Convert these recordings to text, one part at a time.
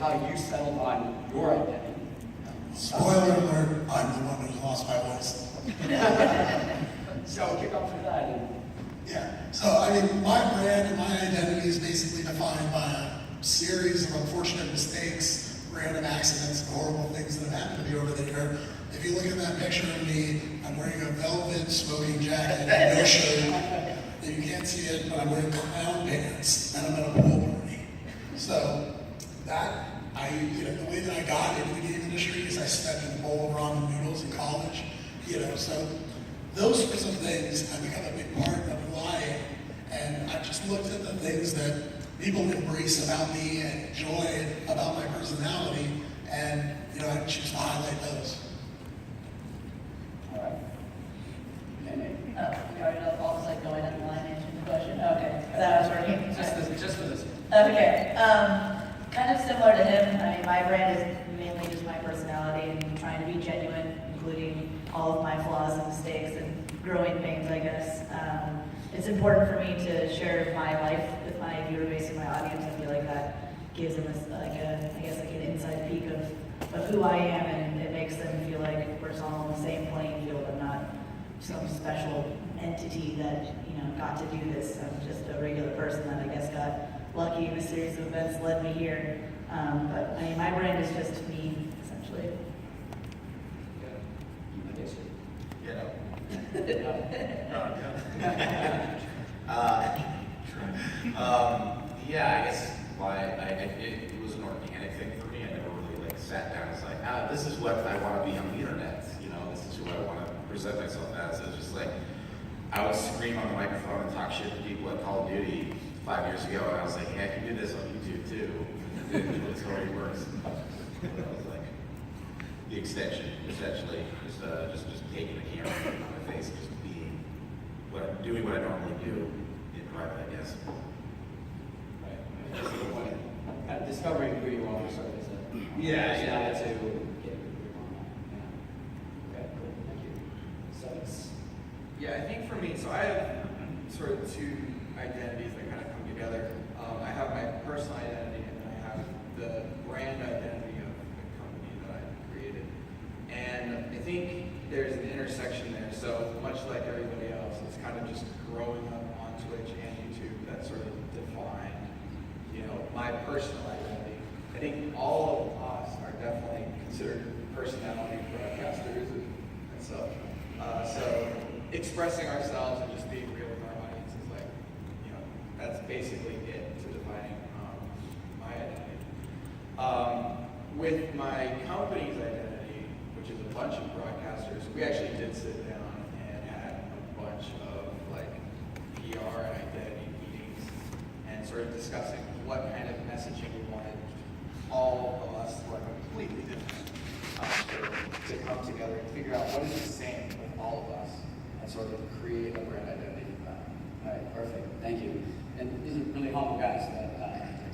how you settled on your identity. Spoiler alert, I'm the one who lost my voice. So kick off with that. Yeah, so I mean, my brand and my identity is basically defined by a series of unfortunate mistakes, random accidents, and horrible things that have happened to me over the year. If you look at that picture of me, I'm wearing a velvet smoking jacket and no shirt. You can't see it, but I'm wearing clown pants, and I'm at a pool party. So that, the way that I got into the game industry is I spent in a bowl of ramen noodles in college, so those sorts of things have become a big part of who I am. And I just looked at the things that people embrace about me and enjoy about my personality, and I choose to highlight those. All right. You already know Paul's like going on the line answering the question. Okay, that was working. Just for this. Okay, kind of similar to him. I mean, my brand is mainly just my personality and trying to be genuine, including all of my flaws and mistakes and growing pains, I guess. It's important for me to share my life with my viewer base and my audience. I feel like that gives them an inside peek of who I am, and it makes them feel like we're all on the same playing field. I'm not some special entity that got to do this. I'm just a regular person that I guess got lucky in a series of events led me here. But I mean, my brand is just me, essentially. Yeah, I guess it was an organic thing for me. I never really sat down and was like, this is what I want to be on the internet. This is who I want to present myself as. It was just like, I would scream on the microphone and talk shit to people at Call of Duty 5 years ago, and I was like, hey, I can do this on YouTube too. It totally works. That was like the extension, essentially, just taking the camera on my face and just doing what I normally do in private, I guess. Right. Kind of discovering who you are, sort of as a to get who you are. Yeah. Okay, cool. Thank you. Sevadus. Yeah, I think for me, so I have sort of two identities that kind of come together. I have my personal identity, and then I have the brand identity of the company that I created. And I think there's an intersection there. So much like everybody else, it's kind of just growing up on Twitch and YouTube that sort of defined, my personal identity. I think all of us are definitely considered personality broadcasters and such. So expressing ourselves and just being real with our audience is that's basically it to defining my identity. With my company's identity, which is a bunch of broadcasters, we actually did sit down and had a bunch of PR and identity meetings and sort of discussing what kind of messaging we wanted all of us who are completely different to come together and figure out what is the same with all of us and sort of create a brand identity. All right, perfect. Thank you. And these are really humble guys.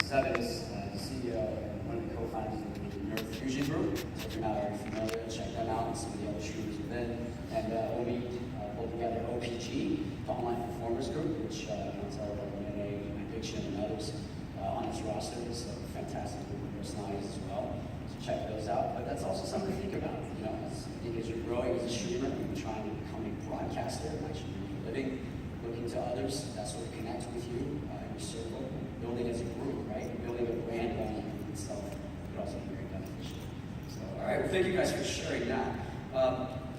Sevadus, the CEO and one of the co-founders of the Nerd Fusion Group. So if you're not already familiar, check them out and some of the other streams within. And Omi pulled together OPG, the Online Performers Group, which runs our Lolrenaynay, Eatmydiction, and others on its roster. So fantastic group of personalities as well. So check those out. But that's also something to think about. As you're growing as a streamer, you're trying to become a broadcaster, actually make a living, looking to others that sort of connect with you in your circle, building as a group, right? Building a brand around you itself could also be very beneficial. So, all right, well, thank you guys for sharing that.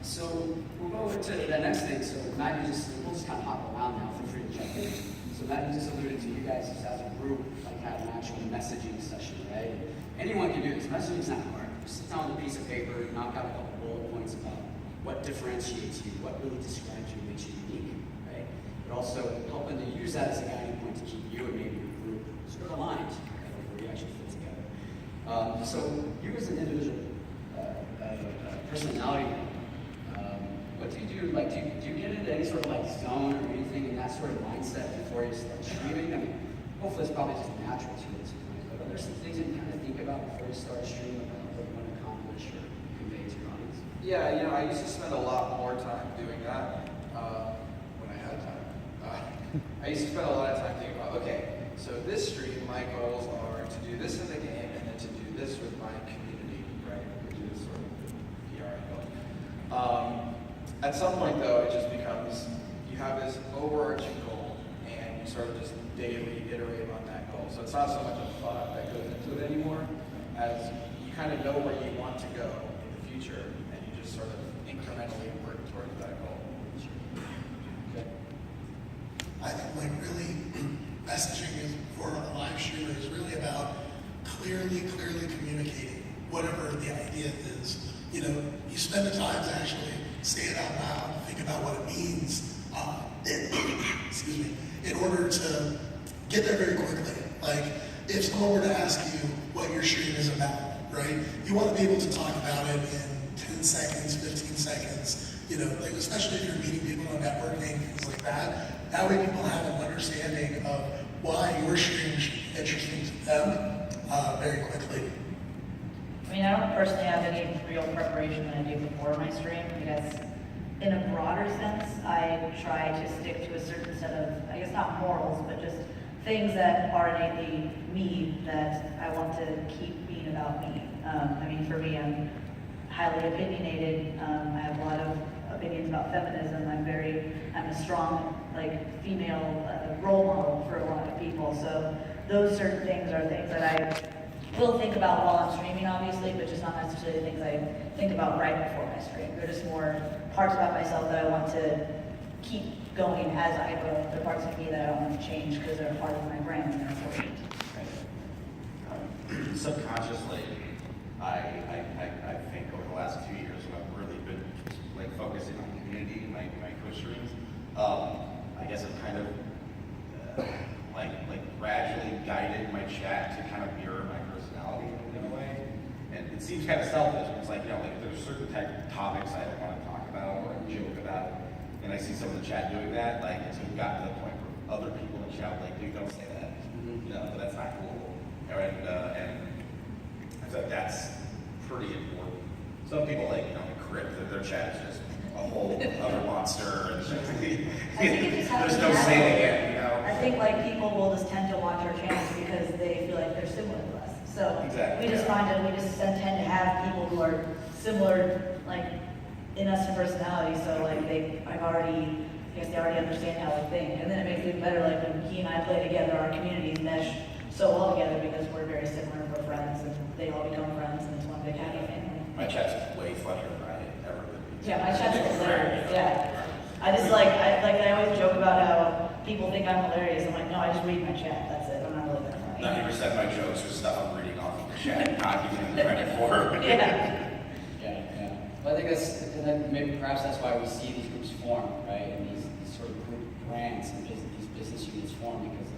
So we'll go over to the next thing. So Matt, we'll just kind of hop around now. Feel free to check in. So Matt, you just alluded to you guys just as a group, have an actual messaging session, right? Anyone can do this. Messaging is not hard. Just sit down with a piece of paper, knock out a couple bullet points about what differentiates you, what really describes you, makes you unique, right? But also helping to use that as a guiding point to keep you and maybe your group sort of aligned, right, where you actually fit together. So you as an individual personality, what do you do? Do you get into any sort of zone or anything in that sort of mindset before you start streaming? I mean, hopefully it's probably just natural to you, but are there some things that you kind of think about before you start streaming about what you want to accomplish or convey to your audience? Yeah, I used to spend a lot more time doing that when I had time. I used to spend a lot of time thinking about, okay, so this stream, my goals are to do this in the game and then to do this my community, right? Which is sort of the PR angle. At some point, though, it just becomes you have this overarching goal, and you sort of just daily iterate on that goal. So it's not so much a thought that goes into it anymore, as you kind of know where you want to go in the future, and you just sort of incrementally work towards that goal. Okay. I think like really messaging is for a live streamer is really about clearly communicating whatever the idea is. You know, you spend the time to actually say it out loud, think about what it means, excuse me, in order to get there very quickly. Like, if someone were to ask you what your stream is about, right, you want to be able to talk about it in 10 seconds, 15 seconds, you know, like, especially if you're meeting people on networking, things like that. That way people have an understanding of why your stream should be interesting to them very quickly. I mean, I don't personally have any real preparation that I do before my stream. I guess in a broader sense, I try to stick to a certain set of, I guess not morals, but just things that are innately me that I want to keep being about me. I mean, for me, I'm highly opinionated. I have a lot of opinions about feminism. I'm a strong, like, female role model for a lot of people. So those certain things are things that I will think about while I'm streaming, obviously, but just not necessarily things I think about right before my stream. They're just more parts about myself that I want to keep going as I grow. They're parts of me that I don't want to change because they're part of my brand and they're important. Subconsciously, I think over the last 2 years, when I've really been like focusing on community in my Twitch streams, I guess I've kind of like gradually guided my chat to kind of mirror my personality in a way. And it seems kind of selfish. It's like, you know, like there's certain type of topics I don't want to talk about or joke about, and I see some of the chat doing that. Like, it's gotten to the point where other people in the chat are like, dude, don't say that. You know, that's not cool. And I feel like that's pretty important. Some people, like, you know, crypt that their chat is just a whole other monster, and there's no saying it, you know. I think like people will just tend to watch our channels because they feel like they're similar to us. So Exactly, we just yeah. find that we just tend to have people who are similar, like, in us in personality. So like they already understand how we think, and then it makes it better. Like when he and I play together, our communities mesh so well together because we're very similar. We're friends, and they all become friends, and it's one big happy family. My chat's way funnier than I ever been. Yeah, my chat's hilarious. Yeah. I always joke about how people think I'm hilarious. I'm like, no, I just read my chat. That's it. I'm not really that funny. 90% of my jokes are stuff I'm reading off of the chat, not giving them credit for. Yeah. Yeah. Well, I think and then maybe perhaps that's why we see these groups form, right? And these sort of group brands and these business units form because of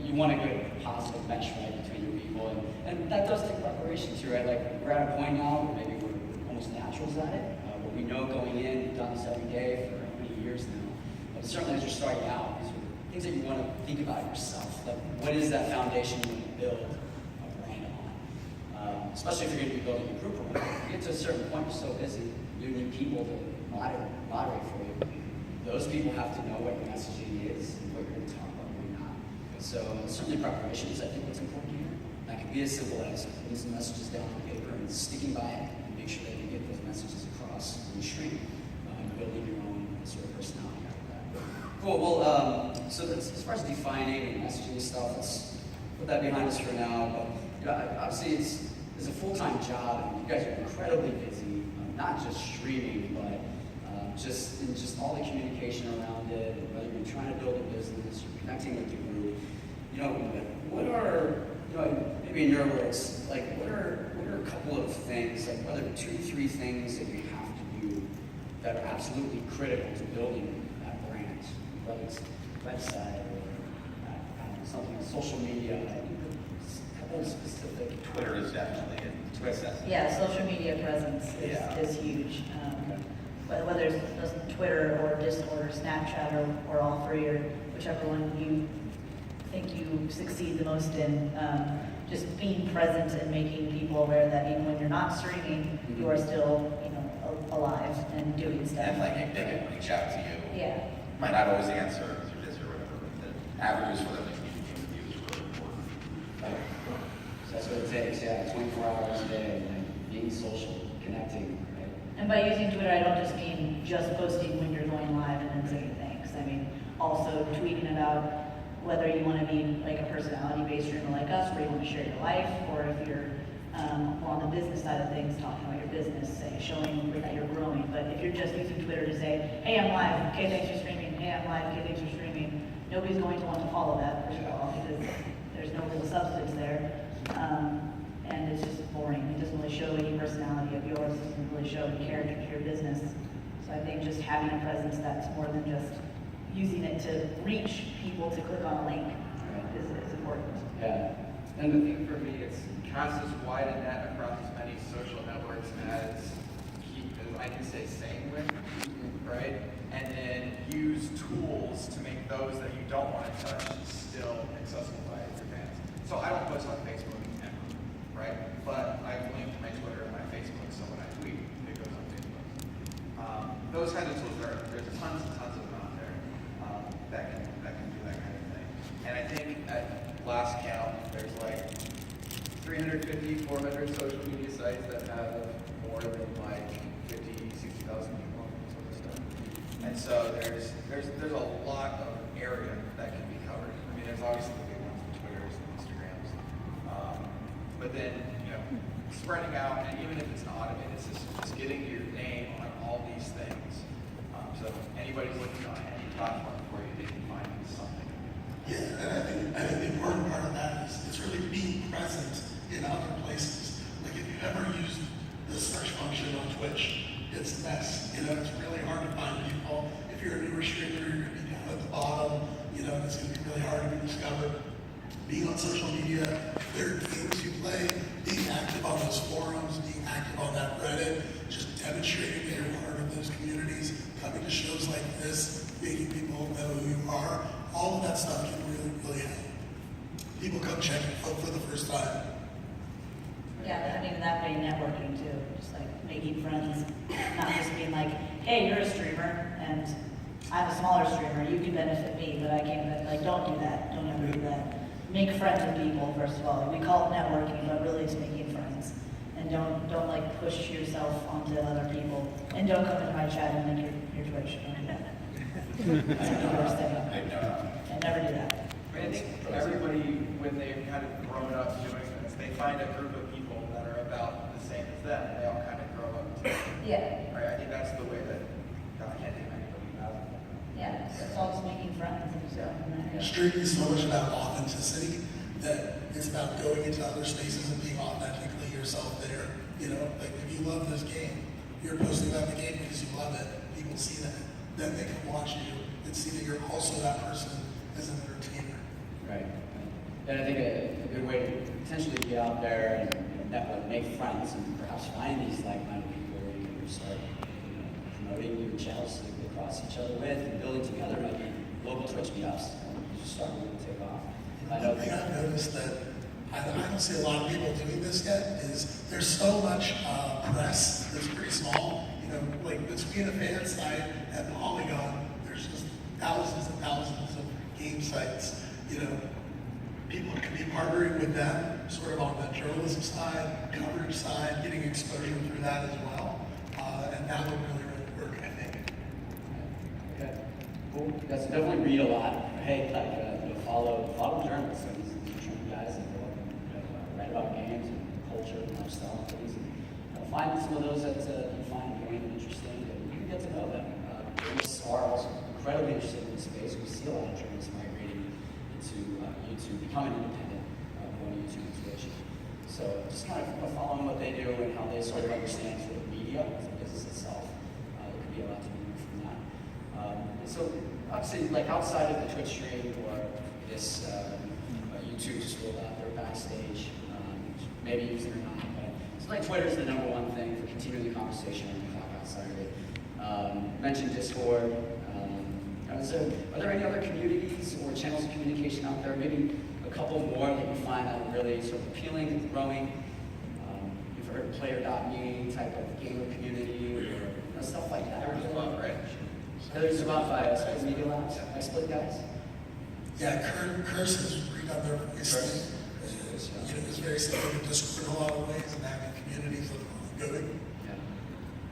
you want a good positive mesh, right, between your people. And that does take preparation too, right? Like we're at a point now where maybe we're almost naturals at it. But we know going in, we've done this every day for how many years now. But certainly as you're starting out, these are things that you want to think about yourself. Like what is that foundation you want to build a brand on? Especially if you're going to be building a group around. You get to a certain point, you're so busy, you need people to moderate for you. Those people have to know what your messaging is and what you're going to talk about and what you're not. So certainly preparation is, I think, what's important here. That can be as simple as putting some messages down on paper and sticking by it and make sure that you get those messages across in your stream and building your own sort of personality out of that. Cool. Well, so that's, as far as defining and messaging stuff, let's put that behind us for now. But you know, obviously, it's a full-time job, and you guys are incredibly busy. Not just streaming, but just all the communication around it, and whether you're trying to build a business or connecting with the group. You know, what are, you know, maybe in your words, like what are a couple of things, like what are 2-3 things that you have to do that are absolutely critical to building that brand, whether it's website or something on social media, a couple of specific. Twitter is definitely it. Yeah, social media presence is huge. Whether it's Twitter or Discord or Snapchat or all three or whichever one you think you succeed the most in, just being present and making people aware that even when you're not streaming, you are still, you know, alive and doing stuff. And like if they can reach out to you. Yeah. Might not always answer because you're busy or whatever, but the avenues for them to communicate with you is really important. So that's really it takes, yeah, 24 hours a day, like being social, connecting, right? And by using Twitter, I don't just mean just posting when you're going live and then saying thanks. I mean also tweeting about whether you want to be like a personality-based streamer like us, where you want to share your life, or if you're more on the business side of things, talking about your business, say, showing that you're growing. But if you're just using Twitter to say, hey, I'm live, okay, thanks for streaming, hey, I'm live, okay, thanks for streaming, nobody's going to want to follow that, first of all, because there's no real substance there. And it's just boring. It doesn't really show any personality of yours. It doesn't really show any character to your business. So I think just having a presence that's more than just using it to reach people to click on a link is important. Yeah. And the thing for me, it's cast as wide a net across as many social networks as I can stay sane with, right? And then use tools to make those that you don't want to touch still accessible by your fans. So I don't post on Facebook ever, right? But I've linked my Twitter and my Facebook, so when I tweet, it goes on Facebook. Those kinds of tools there's tons and tons of them out there that can do that kind of thing. And I think at last count, there's like 350, 400 social media sites that have more than like 50, 60,000 people on sort of stuff. And so there's a lot of area that can be covered. I mean, there's obviously the big ones, the Twitters and Instagrams. But then, spreading out, and even if it's not automated, it's just getting your name on all these things. So anybody's looking on any platform for you, they can find something. Yeah, and I think the important part of that is it's really being present in other places. Like if you've ever used the search function on Twitch, it's a mess. It's really hard to find people. If you're a newer streamer, you're going to be down at the bottom. It's going to be really hard to be discovered. Being on social media, there are games you play, being active on those forums, being active on that Reddit, just demonstrating that you're part of those communities, coming to shows like this, making people know who you are. All of that stuff can really, really help. People come check it out for the first time. Yeah, I mean, that way networking too, just like making friends, not just being like, hey, you're a streamer, and I'm a smaller streamer, you can benefit me, but I can't, like, don't do that, don't ever do that. Make friends with people, first of all. We call it networking, but really it's making friends. And don't like push yourself onto other people. And don't come into my chat and link your Twitch, don't do that. That's the worst thing. And never do that. I think everybody, when they've kind of grown up doing this, they find a group of people that are about the same as them, and they all kind of grow up together. Yeah. Right? I think that's the way that I can't think of anybody who hasn't. Yeah, it's all just making friends and stuff. Streaming is so much about authenticity that it's about going into other spaces and being authentically yourself there. Like if you love this game, you're posting about the game because you love it. People see that. Then they can watch you and see that you're also that person as an entertainer. Right. And I think a good way to potentially get out there and network, make friends, and perhaps find these like-minded people where you can start promoting your channels across each other with and building together. Like local Twitch meetups, just starting to take off. One thing I've noticed that I don't see a lot of people doing this yet is there's so much press that's pretty small. Like between a fan site and Polygon, there's just thousands and thousands of game sites. People can be partnering with them sort of on the journalism side, coverage side, getting exposure through that as well. And that would really work, I think. Okay. Cool. You guys definitely read a lot. Hey, follow journalists. These are true guys that go up and write about games and culture and lifestyle and things. And find some of those that you find very interesting, and you can get to know them. Journalists are also incredibly interested in this space. We see a lot of journalists migrating into YouTube, becoming independent, going to YouTube and Twitch. So just kind of following what they do and how they sort of understand sort of media as a business itself. There could be a lot to learn from that. And so obviously, like outside of the Twitch stream or this YouTube just rolled out their backstage, maybe using it or not, but it's like Twitter is the number one thing for continuing the conversation and talk outside of it. Mentioned Discord. Are there any other communities or channels of communication out there? Maybe a couple more that you find that are really sort of appealing and growing. You've heard of player.me type of gamer community or stuff like that. There's a lot, right? There's about 5 Split Media Labs, Split guys. Yeah, Curse has redone their voice thing. it's very similar to Discord in a lot of ways, and having communities of going.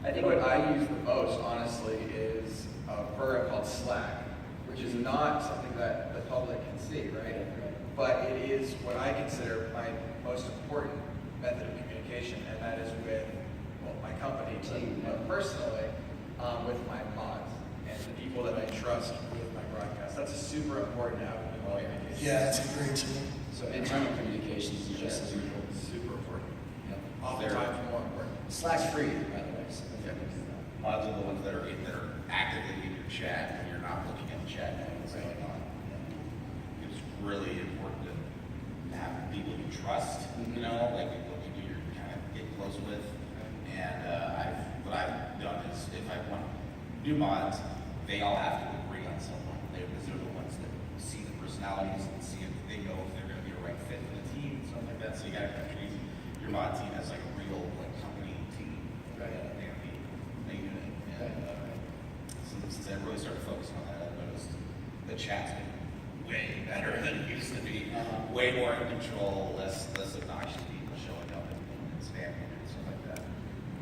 I think what I use the most, honestly, is a program called Slack, which is not something that the public can see, right? But it is what I consider my most important method of communication, and that is with, well, my company team, but personally, with my mods and the people that I trust with my broadcast. That's a super important avenue of communication. Yeah, it's a great tool. So internal communications is just as important. Super important. Yep. Oftentimes more important. Slack's free, by the way. So Mods are the ones that are actively in your chat when you're not looking at the chat and what's going on. It's really important to have people you trust, you know, like people you kind of get close with. And what I've done is if I want new mods, they all have to agree on someone. Because they're the ones that see the personalities and see if they know if they're going to be a right fit for the team and stuff like that. So you got to treat your mod team as like a real company team. Right. Since I really started focusing on that, I noticed the chat's been way better than it used to be. Way more in control, less obnoxious people showing up and spamming and stuff like that.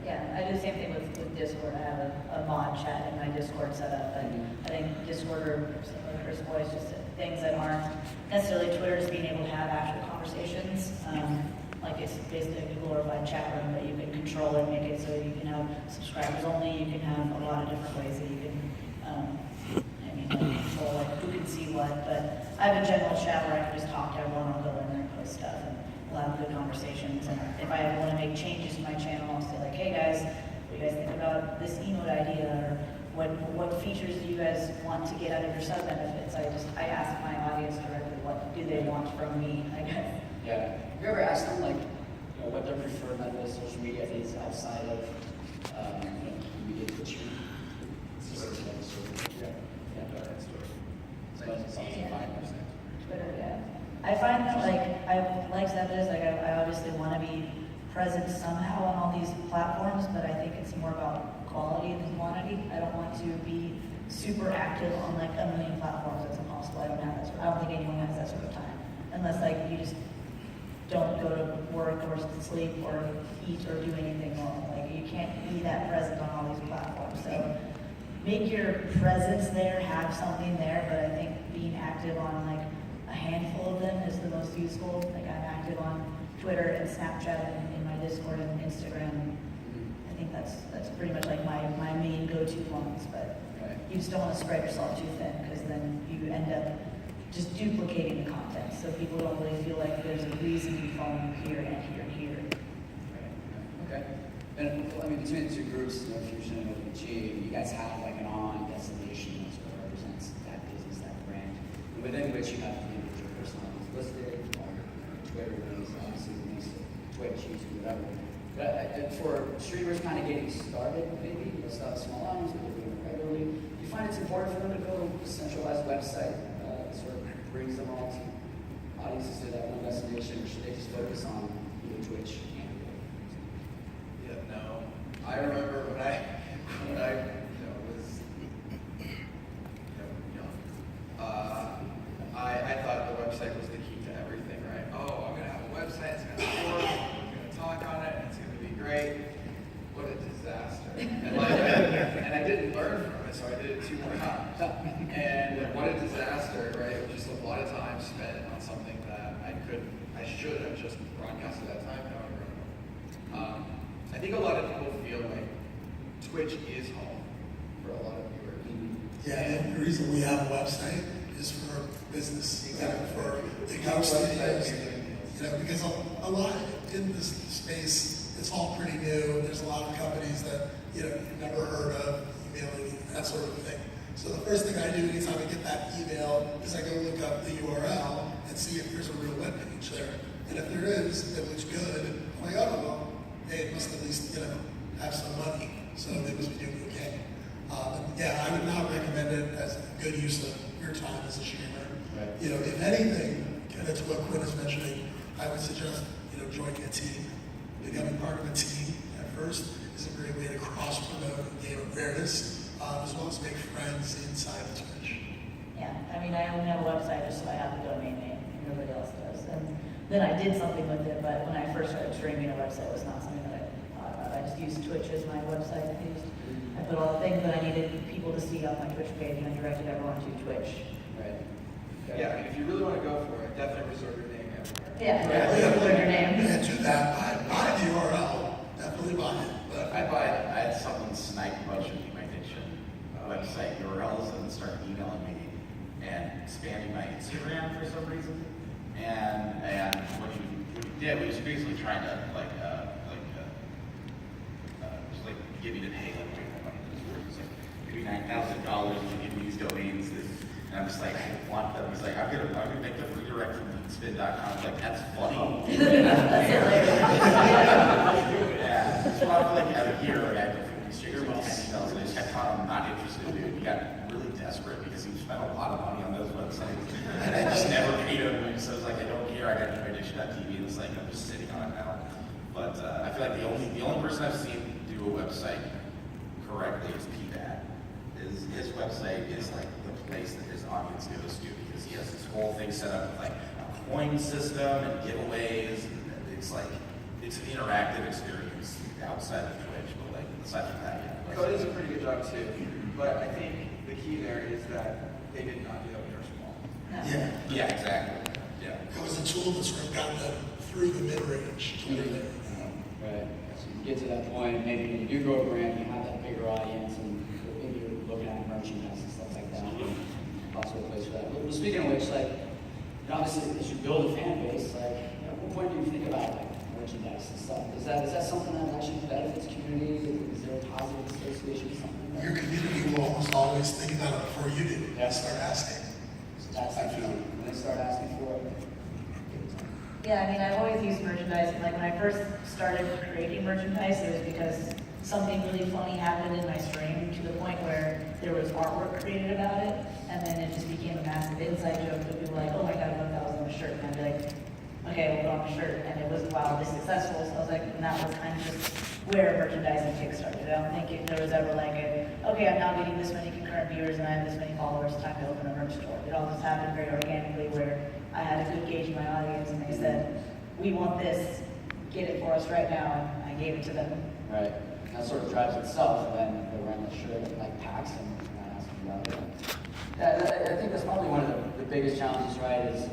Yeah, I do the same thing with Discord. I have a mod chat in my Discord set up, and I think Discord or something like Chris Boyce, just things that aren't necessarily Twitter, just being able to have actual conversations. Like it's basically a glorified chat room that you can control and make it so you can have subscribers only. You can have a lot of different ways that you can, control like who can see what. But I have a general chat where I can just talk to everyone. I'll go in there and post stuff, and we'll have good conversations. And if I want to make changes to my channel, I'll say like, hey guys, what do you guys think about this emote idea, or what features do you guys want to get out of your sub benefits? I ask my audience directly, what do they want from me, I guess. yeah. Have you ever asked them like, what their preferred method of social media is outside of media that you? Twitter, yeah. I find that I like Sevadus, I obviously want to be present somehow on all these platforms, but I think it's more about quality than quantity. I don't want to be super active on like a million platforms. That's impossible. I don't think anyone has that sort of time. Unless you just don't go to work or sleep or eat or do anything normal. You can't be that present on all these platforms. So make your presence there, have something there, but I think being active on a handful of them is the most useful. I'm active on Twitter and Snapchat and in my Discord and Instagram. I think that's pretty much my main go-to ones, but you just don't want to spread yourself too thin, because then you end up just duplicating the content, so people don't really feel like there's a reason you follow here and here and here. Okay. And between the two groups, Fusion and OPG, you guys have an online destination that sort of represents that business, that brand, within which you have the individual personalities listed, or Twitter links, obviously links to Twitch, YouTube, whatever. But for streamers kind of getting started, maybe, start small audience, but doing it regularly, do you find it's important for them to go to a centralized website that sort of brings them all to audiences to that one destination, or should they just focus on Twitch and Yeah, no. I remember when I was young, I thought the website was the key to everything, right? Oh, I'm gonna have a website, it's gonna work, I'm gonna talk on it, and it's gonna be great. What a disaster. And I didn't learn from it, so I did it 2 more times. And what a disaster, right? It was just a lot of time spent on something that I should have just broadcasted that time. I think a lot of people feel like Twitch is home for a lot of viewers. Yeah, and the reason we have a website is for business, for the coach studios, because a lot in this space, it's all pretty new. There's a lot of companies that you've never heard of, emailing, that sort of thing. So the first thing I do anytime I get that email is I go look up the URL and see if there's a real web page there. And if there is, it looks good. I'm like, oh, well, hey, it must at least, have some money. So they must be doing okay. I would not recommend it as a good use of your time as a streamer. Right. If anything, kind of to what Quinn is mentioning, I would suggest, joining a team. Becoming part of a team at first is a great way to cross-promote and gain awareness, as well as make friends inside of Twitch. Yeah, I only have a website just so I have the domain name, and nobody else does. And then I did something with it. But when I first started streaming, a website was not something that I thought about. I just used Twitch as my website. I put all the things that I needed people to see on my Twitch page, and I directed everyone to Twitch. Right. Yeah, I mean, if you really want to go for it, definitely reserve your name everywhere. Yeah, Yeah, put your name. Yeah, do that. Buy the URL. Definitely buy it. But I had someone snipe a bunch of Eatmydiction website URLs and start emailing me and spamming my Instagram for some reason. And what he did was basically trying to just like give me the pay like money. It's like maybe $9,000 to give me these domains. And I'm just like, I want them. He's like, I'm gonna make them redirect from spin.com. Like, that's funny. That's hilarious. Yeah. So I feel like out of here, like I had to exchange like 10 emails, and I just kept telling him I'm not interested, dude. He got really desperate because he spent a lot of money on those websites, and I just never paid him. And so I was like, I don't care. I got Eatmydiction.tv, and it's like I'm just sitting on it now. But I feel like the only person I've seen do a website correctly is PBAD. His website is like the place that his audience goes to because he has this whole thing set up with like a coin system and giveaways, and it's like it's an interactive experience outside of Twitch, but like aside from that, yeah. Code does a pretty good job too, but I think the key there is that they did not do that when they were small. yeah, Yeah, exactly. Yeah. it was a tool that sort of got them through the mid-range to where they were now. Right. So you get to that point, maybe when you do grow a brand, you have that bigger audience, and maybe you're looking at merchandise and stuff like that. Also a place for that. Well, speaking of which, like, you know, obviously, as you build a fan base, like, at what point do you think about like merchandise and stuff? Is that something that actually benefits community? Is there a positive association with something? Your community will almost always think about it before you do. Yeah. Start asking. That's the key. When they start asking for it. Yeah, I mean, I've always used merchandise. Like when I first started creating merchandise, it was because something really funny happened in my stream to the point where there was artwork created about it, and then it just became a massive inside joke that people were like, oh my god, what that was on a shirt, and I'd be like, okay, we'll put on a shirt, and it was wildly successful. So I was like, and that was kind of just where merchandising kickstarted. I don't think there was ever like okay, I'm now getting this many concurrent viewers and I have this many followers, time to open a merch store. It all just happened very organically where I had a good gauge of my audience, and they said, we want this, get it for us right now, and I gave it to them. Right. And that sort of drives itself, and then they're wearing the shirt like Pax and not asking about it. Yeah, I think that's probably one of the biggest challenges, right, is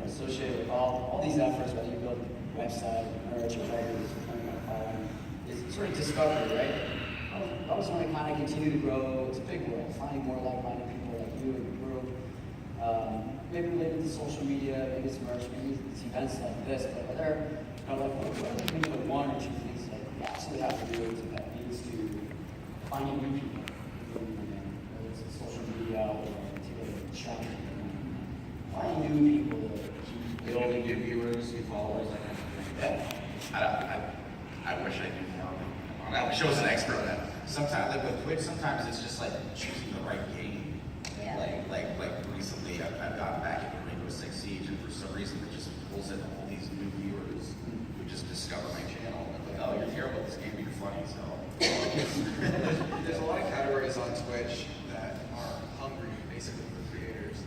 associated with all these efforts, whether you build a website, merch, or whatever it is you're going to call it, is sort of discovery, right? I always want to kind of continue to grow. It's a big world, finding more like-minded people like you in the group. Maybe related to social media, maybe it's merch, maybe it's events like this, but are there, like, what are maybe the one or two things that you absolutely have to do that leads to finding new people, whether it's social media or particular strategy? Finding new people to keep Building new viewers, new followers, that kind of thing. I wish I knew more. I wish I was an expert on that. Sometimes, like with Twitch, sometimes it's just like choosing the right game. Yeah. Like recently, I've gotten back into Rainbow Six Siege, and for some reason, it just pulls in all these new viewers who just discover my channel. And like, oh, you're terrible at this game, but you're funny, so. There's a lot of categories on Twitch that are hungry, basically, for creators.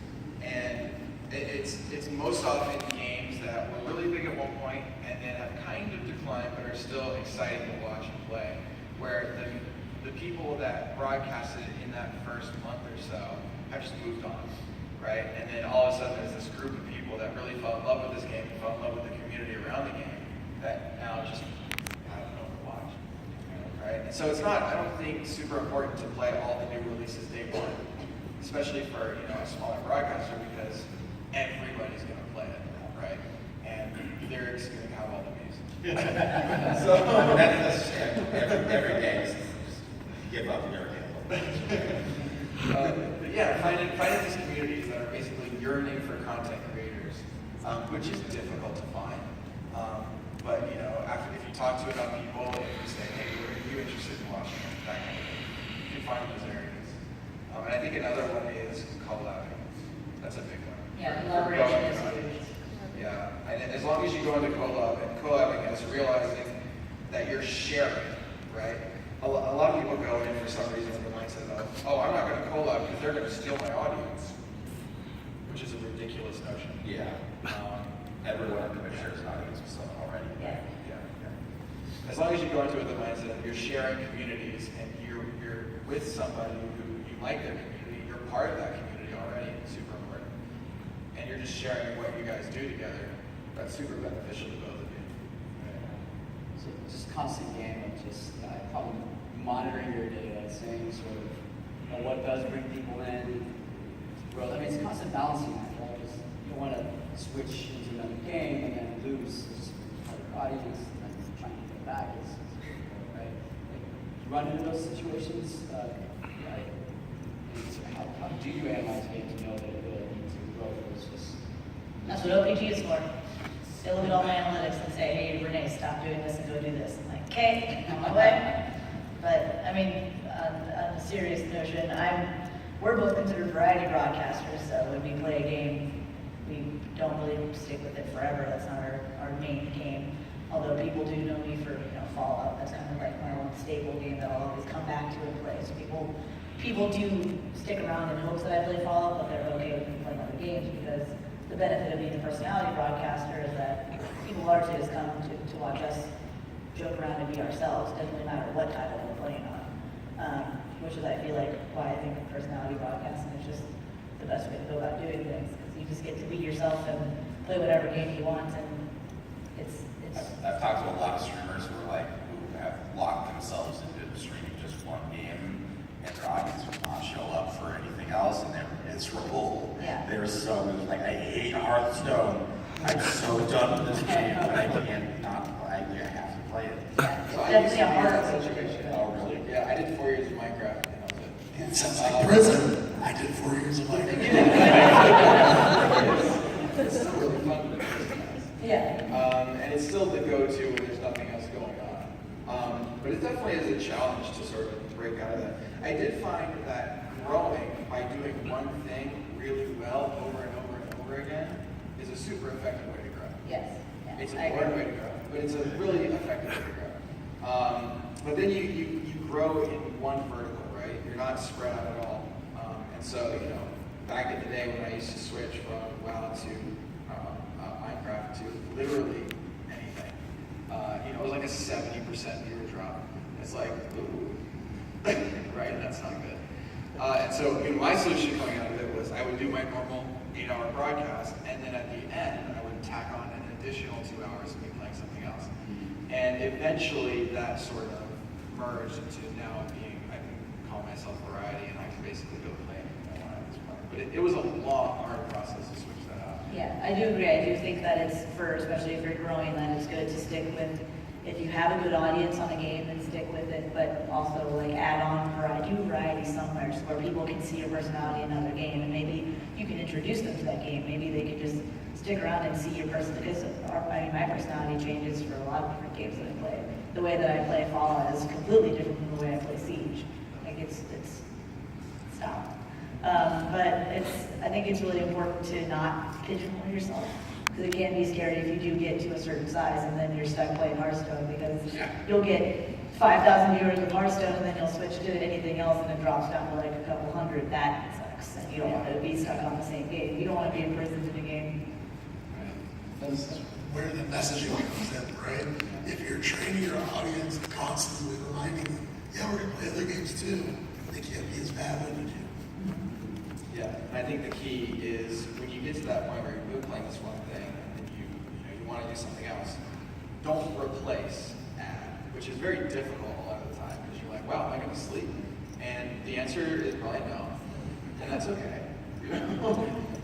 And it's most often games that were really big at one point and then have kind of declined but are still exciting to watch and play. Where the people that broadcasted in that first month or so have just moved on, right? And then all of a sudden there's this group of people that really fell in love with this game and fell in love with the community around the game that now just have no one to watch, right? And so it's not, I don't think, super important to play all the new releases day one, especially for a smaller broadcaster, because everybody's going to play it, right? And they're just going to have all the music. So that's every day. Just give up and never give up. But yeah, finding these communities that are basically yearning for content creators, which is difficult to find. But if you talk to enough people and you say, hey, what are you interested in watching? That kind of thing, you can find those areas. And I think another one is collabing. That's a big one. Yeah, For collaboration growing is your audience. huge. Yeah, and as long as you go into collabing is realizing that you're sharing, right? A lot of people go in for some reason with the mindset of, oh, I'm not going to collab because they're going to steal my audience, which is a ridiculous notion. Yeah. everyone in the shares an audience with someone already. Yeah. As long as you go into it with the mindset of you're sharing communities and you're with somebody who you like their community, you're part of that community already, it's super important. And you're just sharing what you guys do together, that's super beneficial to both of you. So just constant game of just probably monitoring your data, saying sort of what does bring people in. Well, I mean, it's a constant balancing act, right? Because you don't want to switch into another game and then lose just part of your audience and then trying to get back. It's right? Like, you run into those situations. Right? And so how do you analyze games to know that it really needs to grow? It's just That's what OPG is for. They look at all my analytics and say, hey, Renee, stop doing this and go do this. I'm like, okay, on my way. But, I mean, on a serious notion, we're both considered variety broadcasters, so when we play a game, we don't really stick with it forever. That's not our main game. Although people do know me for Fallout. That's kind of like my own staple game that I'll always come back to and play. So people do stick around in hopes that I play Fallout, but they're okay with me playing other games because the benefit of being a personality broadcaster is that people largely just come to watch us joke around and be ourselves. Doesn't really matter what title we're playing on. Which is, I feel like, why I think personality broadcasting is just the best way to go about doing things. Because you just get to be yourself and play whatever game you want, and it's. I've talked to a lot of streamers who are who have locked themselves into streaming just one game, and their audience will not show up for anything else, and they're miserable. Yeah. They're so like, I hate Hearthstone. I'm so done with this game, but I can't not. I have to play it. Yeah, So I definitely used a to be in hard that situation. Oh, really? Yeah, I did 4 years of Minecraft, and that was it. It sounds like prison. I did 4 years of Minecraft. It's still really fun, but it's nice. Yeah. And it's still the go-to when there's nothing else going on. But it definitely is a challenge to sort of break out of that. I did find that growing by doing one thing really well over and over and over again is a super effective way to grow. Yes. Yeah, It's I a hard agree. way to grow, but it's a really effective way to grow. But then you grow in one vertical, right? You're not spread out at all. And so, back in the day when I used to switch from WoW to Minecraft to literally anything, it was like a 70% viewer drop. It's like, ooh, right? That's not good. And so my solution coming out of it was I would do my normal 8-hour broadcast, and then at the end, I would tack on an additional 2 hours of me playing something else. And eventually that sort of merged into now being, I can call myself variety, and I can basically go play anything I want at this point. But it was a long, hard process to switch that out. Yeah, I do agree. I do think that it's especially if you're growing, that it's good to stick with. If you have a good audience on a game, then stick with it. But also add on variety somewhere, so where people can see your personality in another game, and maybe you can introduce them to that game. Maybe they could just stick around and see your person, because my personality changes for a lot of different games that I play. The way that I play Fallout is completely different from the way I play Siege. It's stop. But I think it's really important to not pigeonhole yourself, because it can be scary if you do get to a certain size and then you're stuck playing Hearthstone, because you'll get 5,000 viewers of Hearthstone and then you'll switch to anything else and it drops down to a couple hundred. That sucks, and you don't want to be stuck on the same game. You don't want to be imprisoned in a game. That's where the messaging comes in, right? If you're training your audience, constantly reminding them, yeah, we're going to play other games too, they can't be as bad when you do. Yeah, and I think the key is when you get to that point where you're playing this one thing and you want to do something else, don't replace ad, which is very difficult a lot of the time, because you're like, wow, am I going to sleep? And the answer is probably no, and that's okay. You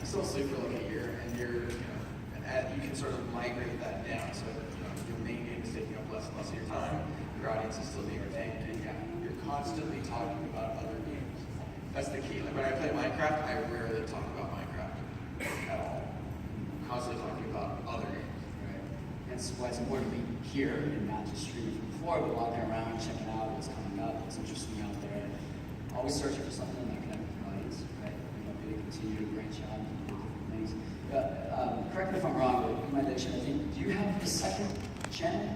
still sleep for a year, and you can sort of migrate that down so that your main game is taking up less and less of your time. Your audience is still being retained, and you're constantly talking about other games. That's the key. When I play Minecraft, I rarely talk about Minecraft at all. I'm constantly talking about other games. right. That's why it's important to be here and not just streaming from before, but walking around, checking out what's coming up, what's interesting out there. Always searching for something that connects with your audience, right? Maybe continue to branch out and do different things. Correct me if I'm wrong, but Eatmydiction, I think, do you have a second channel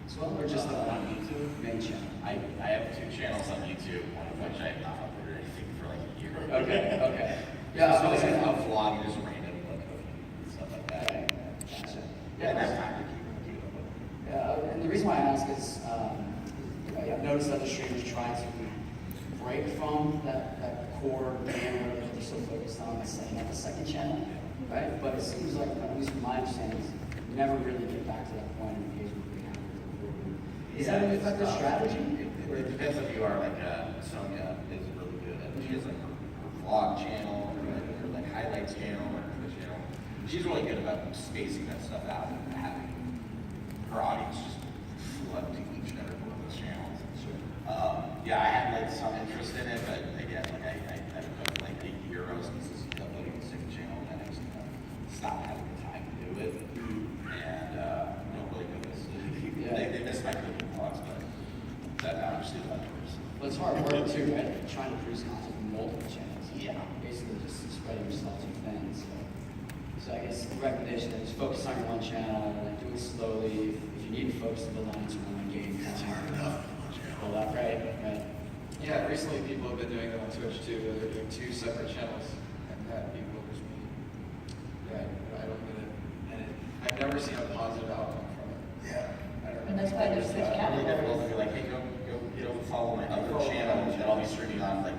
as well, or just the one on YouTube? Main channel. I have 2 channels on YouTube, one of which I have not uploaded anything for a year. Okay. Yeah, so it's a vlog, just random cooking and stuff like that. Gotcha. I didn't have time to keep up with it. Yeah, and the reason why I ask is, I've noticed other streamers trying to break from that core banner that they're so focused on, setting up a second channel, right? But it seems like, at least from my understanding, you never really get back to that point of engagement we have with the recording. Is that an effective strategy? It depends if you are like Sonia is really good at. She has like her vlog channel, her like highlights channel, or her Twitch channel. She's really good about spacing that stuff out and having her audience just flood to each and every one of those channels. Yeah, I had like some interest in it, but again, like I took like €8 and this is uploading the second channel, and I just stopped having the time to do it. And no, really good. They missed my cooking vlogs, but that now I'm still outdoors. Well, it's hard work too, right? Trying to produce content from multiple channels. Yeah. Basically just spreading yourself too thin. So I guess the recommendation is focus on your one channel, like do it slowly. If you need to focus to build on one game, It's hard enough. Well, that right. Yeah, recently people have been doing that on Twitch too, where they're doing 2 separate channels, and that people just be, yeah, I don't get it. And I've never seen a positive outcome from it. Yeah. I don't know. And that's why there's such Really difficult to categories. be like, hey, go follow my other channel, and I'll be streaming on like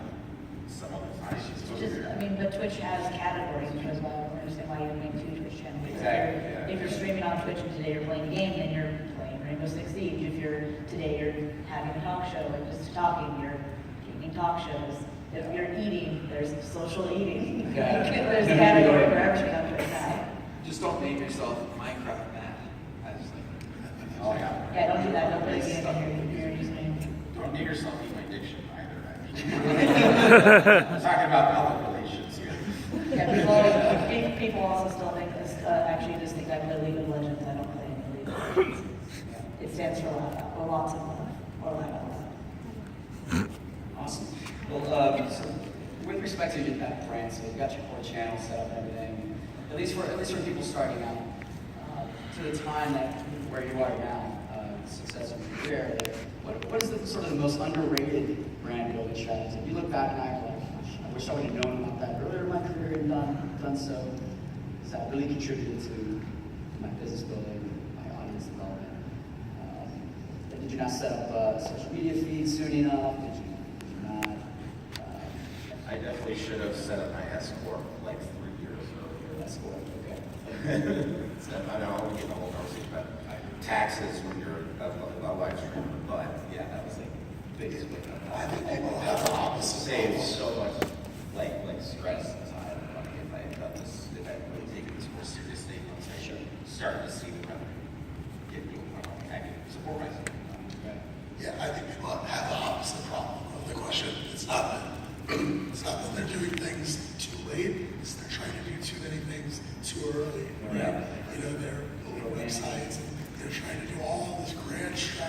some other time. It's just, I mean, but Twitch has categories, which is why I don't understand why you would make 2 Twitch channels. Exactly, yeah. If you're streaming on Twitch and today you're playing a game, then you're playing Rainbow Six Siege. If today you're having a talk show and just talking, you're gaming talk shows. If you're eating, there's social eating. Yeah. There's a category for everything on Twitch now. Just don't name yourself Minecraft Matt. I just like. Oh, yeah. Yeah, don't do that, don't play a game in your username. Don't name yourself Eatmydiction either. I'm talking about public relations here. Yeah, people also still think this, actually just think I play League of Legends, I don't play any League of Legends. It stands for lots of love, or lack of love. Awesome. Well, so with respect to that brand, so you've got your core channel set up and everything. At least for people starting out, to the time that where you are now, success in your career, what is the sort of the most underrated brand building strategy? If you look back and I'm like, I wish I would have known about that earlier in my career and done so. Because that really contributed to my business building, my audience development. Did you not set up a social media feed soon enough? Did you not? I definitely should have set up my S Corp like 3 years earlier. That's cool. Okay. I don't want to get the whole conversation about taxes when you're a live streamer, but yeah, that was like the biggest win. I think people have the opposite. Saved so much like stress and time and money if I had done this, if I had really taken this more seriously once I started to see the revenue get me I can support myself. Yeah, I think people have the opposite problem of the question. It's not that they're doing things too late, it's they're trying to do too many things too early. Right? You know, they're building websites and they're trying to do all this grand strategy.